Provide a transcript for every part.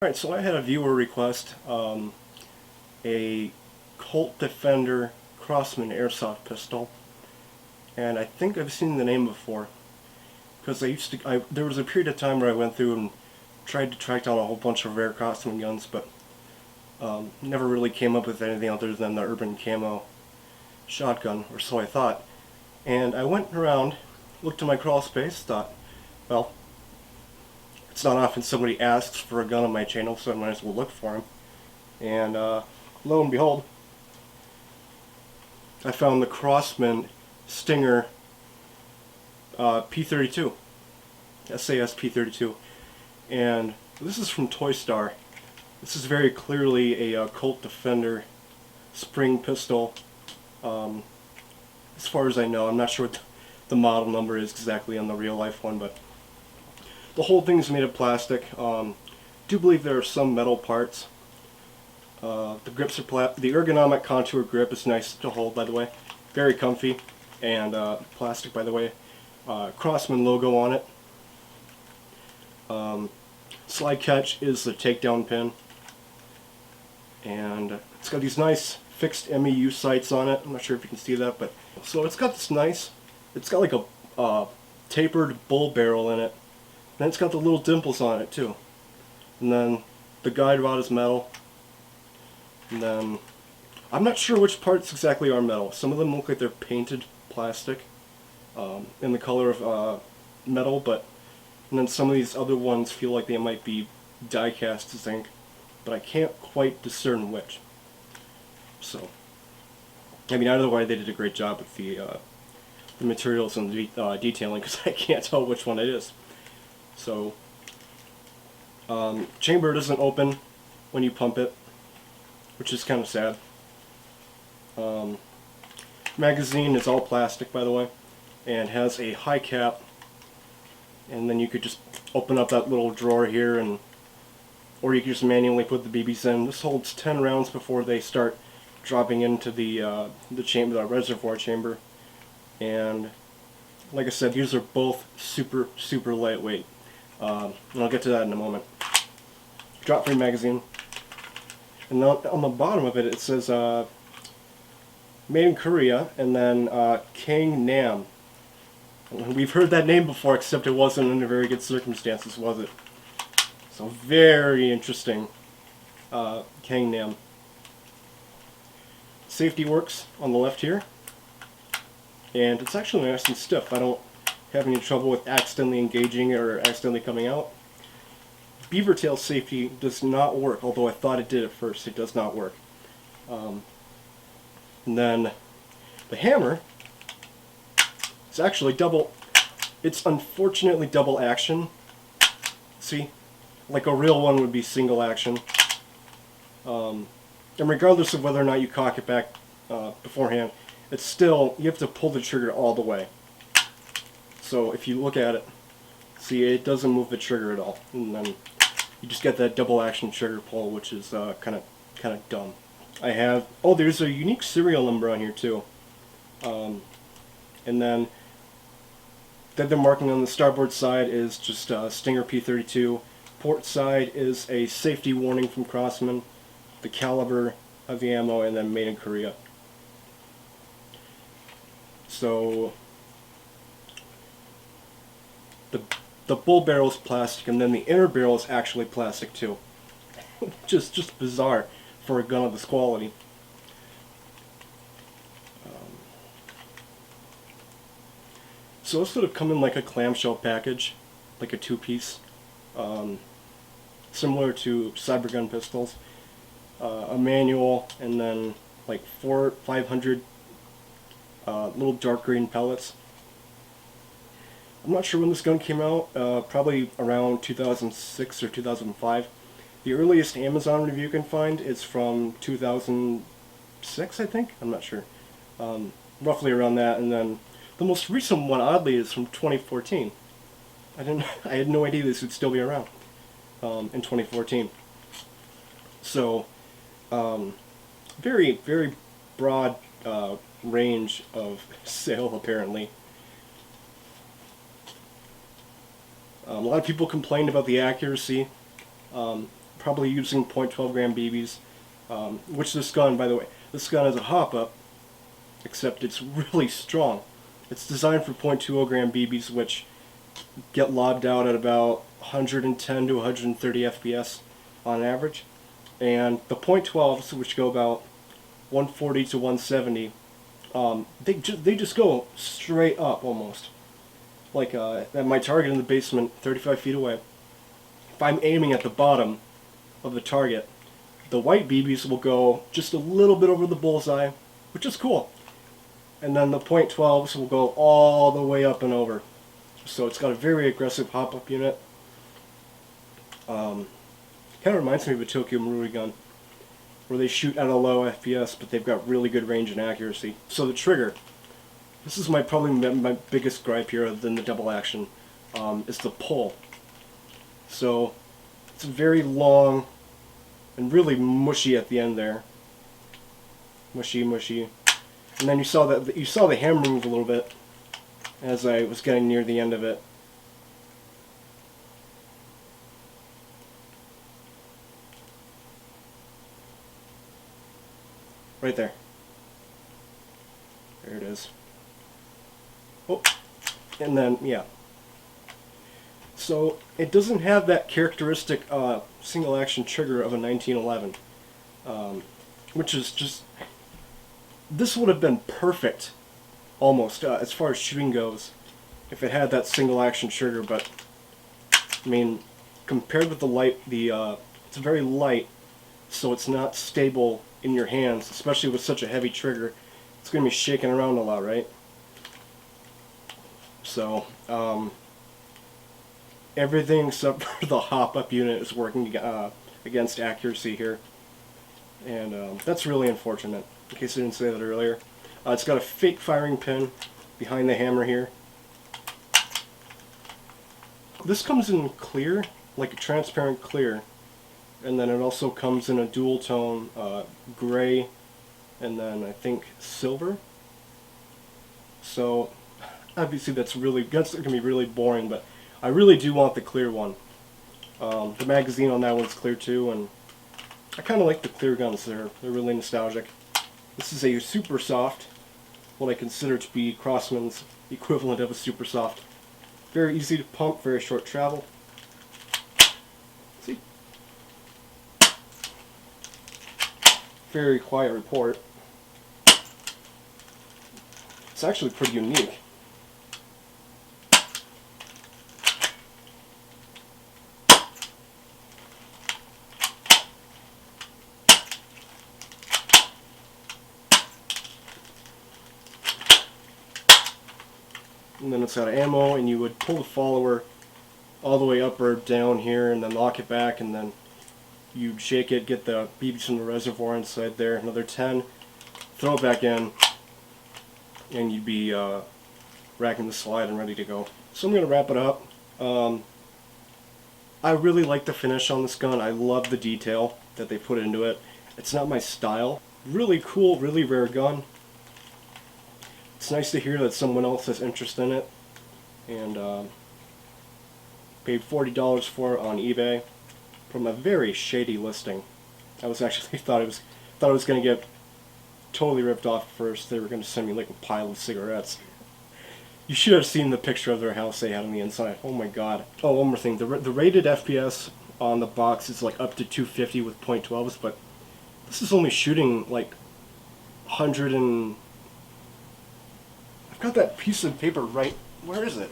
Alright, so I had a viewer request a Colt Defender Crosman airsoft pistol, and I think I've seen the name before because there was a period of time where I went through and tried to track down a whole bunch of rare Crosman guns, but never really came up with anything other than the urban camo shotgun, or so I thought. And I went around, looked at my crawl space, thought, well, it's not often somebody asks for a gun on my channel, so I might as well look for him. And lo and behold, I found the Crosman Stinger P32, SAS P32, and this is from ToyStar. This is very clearly a Colt Defender spring pistol. As far as I know, I'm not sure what the model number is exactly on the real life one, but the whole thing is made of plastic. Do believe there are some metal parts. The grips are the ergonomic contour grip is nice to hold, by the way. Very comfy, and plastic, by the way. Crosman logo on it. Slide catch is the takedown pin, and it's got these nice fixed MEU sights on it. I'm not sure if you can see that, but so it's got this nice. It's got like a tapered bull barrel in it. And it's got the little dimples on it too. And then the guide rod is metal. And then I'm not sure which parts exactly are metal. Some of them look like they're painted plastic in the color of metal, and then some of these other ones feel like they might be die cast zinc, but I can't quite discern which. So, I mean, either way, they did a great job with the materials and the detailing, because I can't tell which one it is. So, chamber doesn't open when you pump it, which is kind of sad. Magazine is all plastic, by the way, and has a high cap, and then you could just open up that little drawer here, or you could just manually put the BBs in. This holds 10 rounds before they start dropping into the chamber, the reservoir chamber, and like I said, these are both super lightweight. And I'll get to that in a moment. Drop-free magazine. And now on the bottom of it, it says made in Korea, and then Kang Nam. We've heard that name before, except it wasn't under very good circumstances, was it? So very interesting. Kang Nam. Safety works on the left here, and it's actually nice and stiff. I don't have any trouble with accidentally engaging or accidentally coming out. Beaver tail safety does not work, although I thought it did at first. It does not work. And then the hammer is actually double. It's unfortunately double action. See? Like a real one would be single action. And regardless of whether or not you cock it back beforehand, it's still, you have to pull the trigger all the way. So if you look at it, see, it doesn't move the trigger at all, and then you just get that double action trigger pull, which is kind of dumb. I have, oh, there's a unique serial number on here too, and then the marking on the starboard side is just Stinger P32. Port side is a safety warning from Crosman, the caliber of the ammo, and then made in Korea. So the bull barrel is plastic, and then the inner barrel is actually plastic too. just bizarre for a gun of this quality. So this would have come in like a clamshell package, like a two-piece, similar to cybergun pistols. A manual, and then like 500 little dark green pellets. I'm not sure when this gun came out, probably around 2006 or 2005. The earliest Amazon review you can find is from 2006, I think? I'm not sure. Roughly around that, and then the most recent one, oddly, is from 2014. I had no idea this would still be around in 2014. So, very broad range of sale, apparently. A lot of people complained about the accuracy. The probably using .12 gram BBs, which this gun, by the way, this gun is a hop-up, except it's really strong. It's designed for .20 gram BBs, which get lobbed out at about 110 to 130 FPS on average, and the .12s, which go about 140 to 170, they just go straight up almost. Like at my target in the basement, 35 feet away, if I'm aiming at the bottom of the target, the white BBs will go just a little bit over the bullseye, which is cool. And then the .12s will go all the way up and over. So it's got a very aggressive hop-up unit. Kind of reminds me of a Tokyo Marui gun, where they shoot at a low FPS, but they've got really good range and accuracy. So the trigger, this is probably my biggest gripe here, other than the double action, is the pull. So it's very long and really mushy at the end there. Mushy, mushy. And then you saw the hammer move a little bit as I was getting near the end of it. Right there. There it is. Oh, and then, yeah. So it doesn't have that characteristic single action trigger of a 1911, which is just, this would have been perfect almost as far as shooting goes if it had that single action trigger, but I mean, compared with the light, it's very light, so it's not stable in your hands, especially with such a heavy trigger. It's going to be shaking around a lot, right? So everything except for the hop-up unit is working against accuracy here, and that's really unfortunate, in case I didn't say that earlier. It's got a fake firing pin behind the hammer here. This comes in clear, like a transparent clear, and then it also comes in a dual tone gray, and then I think silver. So obviously that's going to be really boring, but I really do want the clear one. The magazine on that one's clear too, and I kind of like the clear guns. They're really nostalgic. This is a super soft, what I consider to be Crosman's equivalent of a super soft. Very easy to pump, very short travel. See? Very quiet report. It's actually pretty unique. And then it's got ammo, and you would pull the follower all the way up or down here, and then lock it back, and then you'd shake it, get the BBs from the reservoir inside there, another 10, throw it back in, and you'd be racking the slide and ready to go. So I'm going to wrap it up. I really like the finish on this gun. I love the detail that they put into it. It's not my style. Really cool, really rare gun. It's nice to hear that someone else has interest in it, and paid $40 for it on eBay from a very shady listing. I was actually thought I was going to get totally ripped off first. They were going to send me like a pile of cigarettes. You should have seen the picture of their house they had on the inside. Oh my god. Oh, one more thing. The rated FPS on the box is like up to 250 with .12s, but this is only shooting like 100 and... I've got that piece of paper right... Where is it?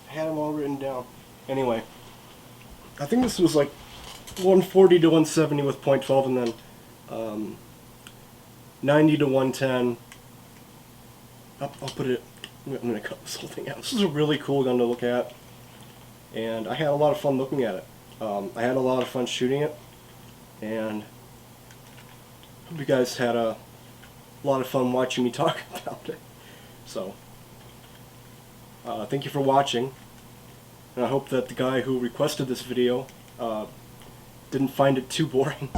I had them all written down. Anyway, I think this was like 140 to 170 with .12, and then 90 to 110. I'll put it... I'm going to cut this whole thing out. This is a really cool gun to look at, and I had a lot of fun looking at it. I had a lot of fun shooting it, and hope you guys had a lot of fun watching me talk about it. So, thank you for watching, and I hope that the guy who requested this video didn't find it too boring.